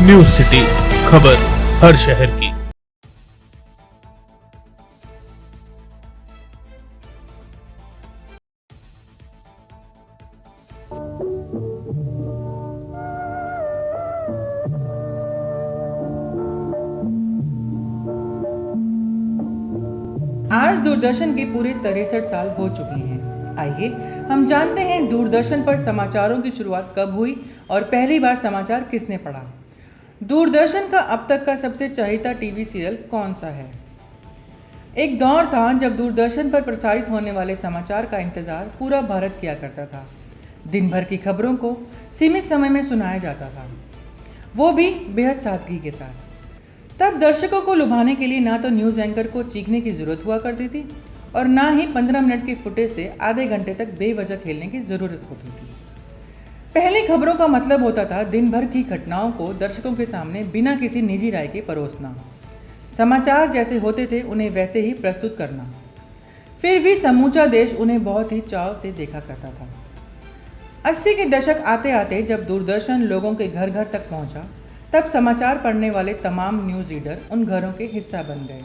News cities, खबर हर शहर की। आज दूरदर्शन के पूरे 63 साल हो चुके हैं। आइए हम जानते हैं दूरदर्शन पर समाचारों की शुरुआत कब हुई और पहली बार समाचार किसने पढ़ा। दूरदर्शन का अब तक का सबसे चहेता टीवी सीरियल कौन सा है? एक दौर था जब दूरदर्शन पर प्रसारित होने वाले समाचार का इंतजार पूरा भारत किया करता था। दिन भर की खबरों को सीमित समय में सुनाया जाता था, वो भी बेहद सादगी के साथ। तब दर्शकों को लुभाने के लिए ना तो न्यूज़ एंकर को चीखने की ज़रूरत हुआ करती थी और ना ही 15 मिनट की फुटेज से आधे घंटे तक बेवजह खेलने की ज़रूरत होती थी। पहली खबरों का मतलब होता था दिन भर की घटनाओं को दर्शकों के सामने बिना किसी निजी राय के परोसना। समाचार जैसे होते थे उन्हें वैसे ही प्रस्तुत करना। फिर भी समूचा देश उन्हें बहुत ही चाव से देखा करता था। 80 के दशक आते आते जब दूरदर्शन लोगों के घर घर तक पहुंचा, तब समाचार पढ़ने वाले तमाम न्यूज़ रीडर उन घरों के हिस्सा बन गए।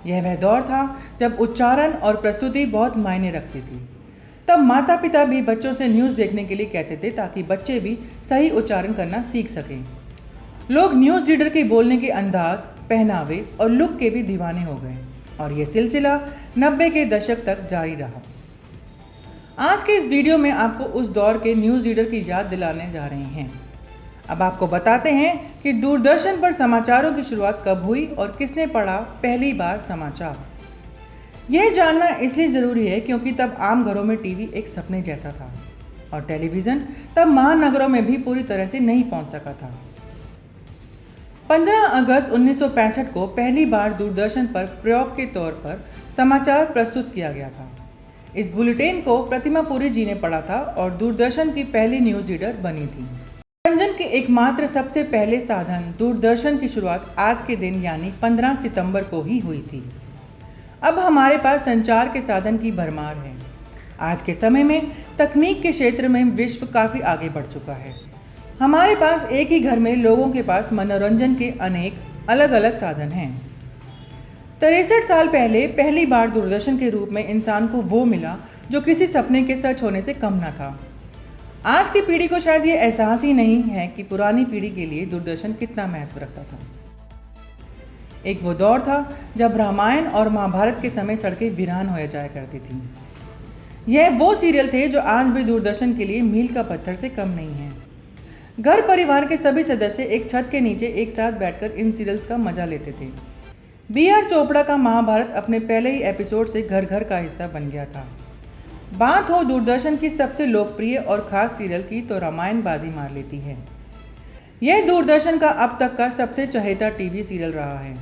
यह वह दौर था जब उच्चारण और प्रस्तुति बहुत मायने रखती थी। तब माता पिता भी बच्चों से न्यूज़ देखने के लिए कहते थे ताकि बच्चे भी सही उच्चारण करना सीख सकें। लोग न्यूज़ रीडर के बोलने के अंदाज, पहनावे और लुक के भी दीवाने हो गए और यह सिलसिला 90 के दशक तक जारी रहा। आज के इस वीडियो में आपको उस दौर के न्यूज़ रीडर की याद दिलाने जा रहे हैं। अब आपको बताते हैं कि दूरदर्शन पर समाचारों की शुरुआत कब हुई और किसने पढ़ा पहली बार समाचार। यह जानना इसलिए ज़रूरी है क्योंकि तब आम घरों में टीवी एक सपने जैसा था और टेलीविज़न तब महानगरों में भी पूरी तरह से नहीं पहुंच सका था। 15 अगस्त 1965 को पहली बार दूरदर्शन पर प्रयोग के तौर पर समाचार प्रस्तुत किया गया था। इस बुलेटिन को प्रतिमा पुरी जी ने पढ़ा था और दूरदर्शन की पहली न्यूज़ रीडर बनी थी। मनोरंजन के एकमात्र सबसे पहले साधन दूरदर्शन की शुरुआत आज के दिन यानी 15 सितंबर को ही हुई थी। अब हमारे पास संचार के साधन की भरमार है। आज के समय में तकनीक के क्षेत्र में विश्व काफ़ी आगे बढ़ चुका है। हमारे पास एक ही घर में लोगों के पास मनोरंजन के अनेक अलग अलग साधन हैं। 63 साल पहले पहली बार दूरदर्शन के रूप में इंसान को वो मिला जो किसी सपने के सच होने से कम ना था। आज की पीढ़ी को शायद ये एहसास ही नहीं है कि पुरानी पीढ़ी के लिए दूरदर्शन कितना महत्व रखता था। एक वो दौर था जब रामायण और महाभारत के समय सड़कें वीरान हो जाया करती थी। यह वो सीरियल थे जो आज भी दूरदर्शन के लिए मील का पत्थर से कम नहीं है। घर परिवार के सभी सदस्य एक छत के नीचे एक साथ बैठकर इन सीरियल्स का मजा लेते थे। B.R. चोपड़ा का महाभारत अपने पहले ही एपिसोड से घर घर का हिस्सा बन गया था। बात हो दूरदर्शन की सबसे लोकप्रिय और ख़ास सीरियल की तो रामायण बाजी मार लेती है। यह दूरदर्शन का अब तक का सबसे चहेता टीवी सीरियल रहा है।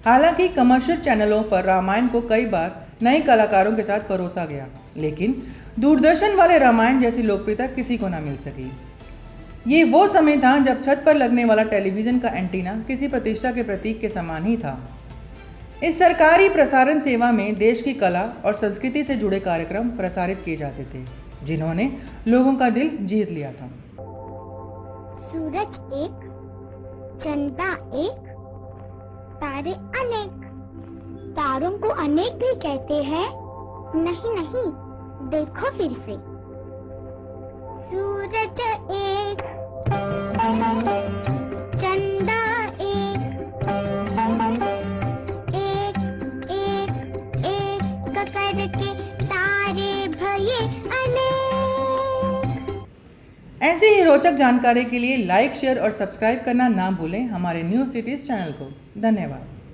हालांकि कमर्शियल चैनलों पर रामायण को कई बार नए कलाकारों के साथ परोसा गया, लेकिन दूरदर्शन वाले रामायण जैसी लोकप्रियता किसी को ना मिल सकी। ये वो समय था जब छत पर लगने वाला टेलीविज़न का एंटीना किसी प्रतिष्ठा के प्रतीक के समान ही था। इस सरकारी प्रसारण सेवा में देश की कला और संस्कृति से जुड़े कार्यक्रम प्रसारित किए जाते थे, जिन्होंने लोगों का दिल जीत लिया था। सूरज एक, चंदा एक, तारे अनेक। तारों को अनेक भी कहते हैं। नहीं नहीं, देखो फिर से। सूरज एक, चंदा एक, करके तारे भये अनेक। ऐसी ही रोचक जानकारी के लिए लाइक, शेयर और सब्सक्राइब करना ना भूलें हमारे न्यूज़ सिटीज चैनल को। धन्यवाद।